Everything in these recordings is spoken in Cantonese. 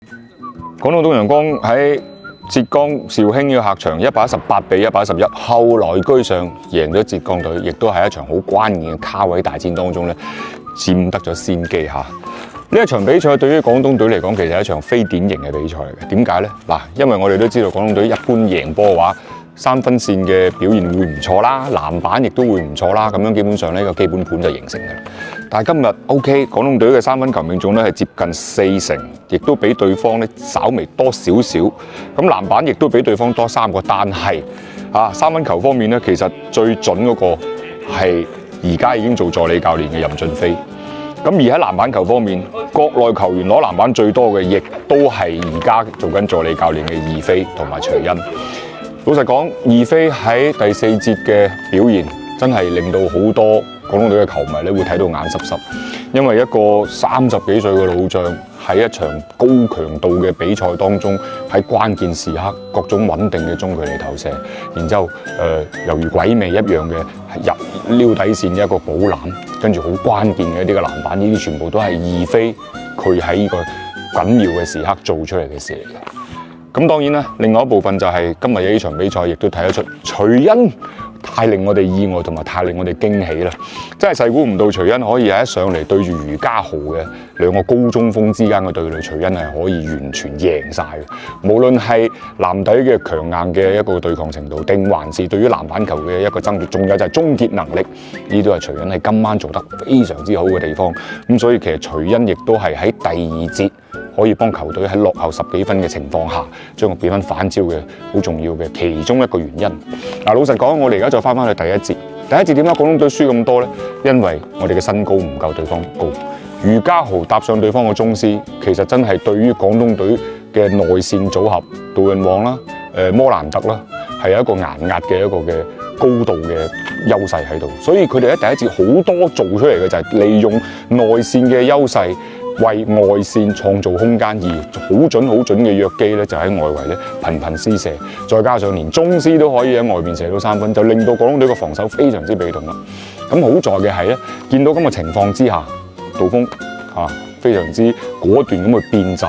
廣東東陽光喺浙江紹興呢個客場118-111，後來居上贏咗浙江隊，亦都係一場好關鍵嘅卡位大戰當中咧，佔得咗先機嚇。呢一場比賽對於廣東隊嚟講，其實係一場非典型嘅比賽嚟嘅。點解呢？嗱，因為我哋都知道廣東隊一般贏波嘅話，三分線嘅表現會唔錯啦，籃板亦都會唔錯啦，咁樣基本上呢個基本盤就形成嘅啦。但係今日 OK， 廣東隊嘅三分球命中率係接近40%，亦都比對方咧稍微多少少。咁籃板亦都比對方多3個，但係三分球方面咧，其實最準嗰個係而家已經做助理教練嘅任駿飛。咁而喺籃板球方面，國內球員攞籃板最多嘅，亦都係而家做緊助理教練嘅二飛同埋徐恩。老實講，二飛喺第4節嘅表現真係令到好多廣東隊嘅球迷咧會睇到眼濕濕，因為一個30幾歲嘅老將喺一場高強度嘅比賽當中，喺關鍵時刻各種穩定嘅中距離投射，然之後猶如鬼魅一樣嘅入撩底線嘅一個保攬，跟住好關鍵嘅一啲嘅籃板，呢啲全部都係二飛佢喺呢個緊要嘅時刻做出嚟嘅事嚟嘅。咁當然啦，另外一部分就係今日嘅呢場比賽，亦都睇得出徐恩太令我哋意外同埋太令我哋驚喜啦！真係細估唔到徐恩可以喺一上嚟對住余家豪嘅兩個高中鋒之間嘅對壘，徐恩係可以完全贏晒嘅。無論係籃底嘅強硬嘅一個對抗程度，定還是對於籃板球嘅一個爭奪，仲有就係終結能力，呢都係徐恩喺今晚做得非常之好嘅地方。咁所以其實徐恩亦都係喺第2節可以幫球隊喺落後10幾分嘅情況下，將個比分反超嘅好重要嘅其中一個原因。嗱，老實講，我哋而家再翻去第1節，第1節點解廣東隊輸咁多呢？因為我哋嘅身高唔夠對方高。余家豪搭上對方嘅中絲，其實真係對於廣東隊嘅內線組合杜潤旺啦、摩蘭特啦，係有一個壓嘅一個嘅高度嘅優勢喺度。所以佢哋喺第1節好多做出嚟嘅就係利用內線嘅優勢，為外線創造空間，而好準嘅約基咧，就喺外圍咧頻頻施射，再加上連中絲都可以喺外面射到3分，就令到廣東隊嘅防守非常之被動啦。咁好在嘅係咧，見到咁嘅情況之下，杜鋒非常之果斷咁去變陣，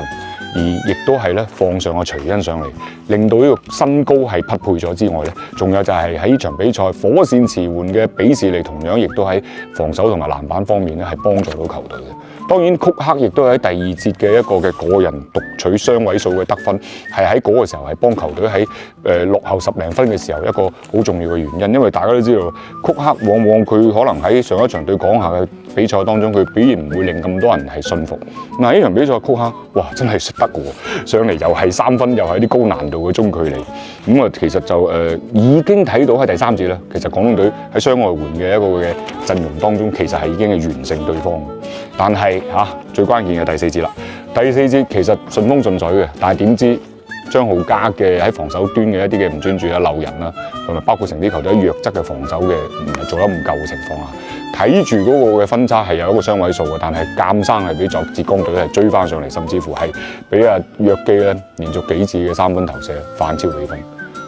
而亦都係咧放上個徐恩上嚟，令到呢個身高係匹配咗之外咧，仲有就係喺呢場比賽火線馳援嘅比士利，同樣亦都喺防守同埋籃板方面咧係幫助到球隊嘅。當然，曲克亦都喺第2節嘅一個嘅個人獨取雙位數嘅得分，係喺嗰個時候係幫球隊喺落後10零分嘅時候一個好重要嘅原因。因為大家都知道，曲克往往佢可能喺上一場對港下嘅比賽當中，佢表現唔會令咁多人係信服。嗱，呢場比賽曲克哇真係識得嘅喎，上嚟又係3分，又係啲高難度嘅中距離。咁啊，其實就已經睇到喺第3節咧，其實廣東隊喺雙外援嘅一個嘅陣容當中，其實係已經係完勝對方。但係最關鍵嘅第4節啦，第4節其實順風順水嘅，但係點知張浩嘉嘅喺防守端嘅一啲嘅唔專注啊、漏人啦，同埋包括成啲球隊弱質嘅防守嘅唔係做得唔夠嘅情況下，睇住嗰個嘅分差係有一個雙位數嘅，但係鑑生係俾浙江隊係追翻上嚟，甚至乎係俾阿約基咧連續幾次嘅3分投射反超比分。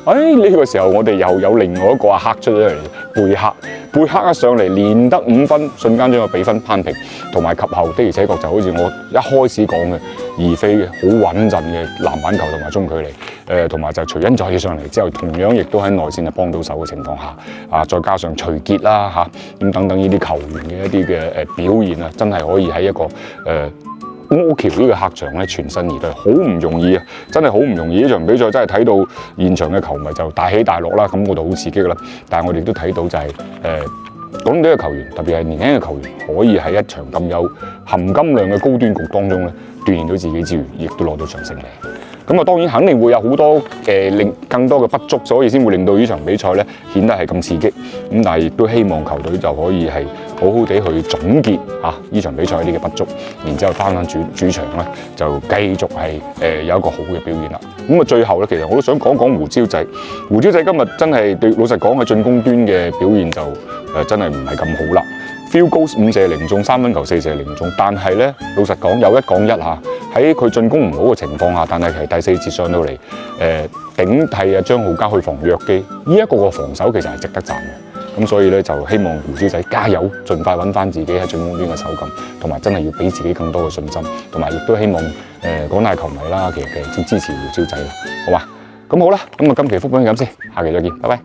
呢個時候我哋又有另外一個阿克出咗嚟，貝克一上嚟連得5分，瞬間將個比分攀平，同埋及後的而且確就好似我一開始講嘅二飛嘅好穩陣嘅籃板球同埋中距離，同埋就徐恩再上嚟之後，同樣亦都喺內線就幫到手嘅情況下，再加上徐傑啦咁等等呢啲球員嘅一啲嘅表現啊，真係可以喺一個柯橋呢個客場咧全身而退，好唔容易啊！真係好唔容易，呢場比賽真係睇到現場嘅球迷就大起大落啦，咁我就好刺激啦。但係我哋都睇到就係廣東隊嘅球員，特別係年輕嘅球員，可以喺一場咁有含金量嘅高端局當中咧，鍛鍊到自己之餘，亦都攞到場勝利。咁啊，當然肯定會有好多令更多嘅不足，所以先會令到呢場比賽咧顯得係咁刺激。咁但係亦都希望球隊就可以係好好地去總結呢場比賽呢啲嘅不足，然之後翻主場咧就繼續係有一個好嘅表現啦。咁啊，最後咧其實我都想講講胡椒仔。胡椒仔今日真係對老實講喺進攻端嘅表現就真係唔係咁好啦。Field goals 5射0中，3分球4射0中，但係咧老實講有一講一嚇，喺佢進攻唔好嘅情況下，但係其實第4節上到嚟頂替阿張浩嘉去防約基，呢一個防守其實係值得讚嘅。咁所以咧就希望胡椒仔加油，盡快揾翻自己喺進攻端嘅手感，同埋真係要俾自己更多嘅信心，同埋亦都希望廣大球迷啦，其實支持胡椒仔啦，好嘛？咁好啦，咁啊今期福本咁先，下期再見，拜拜。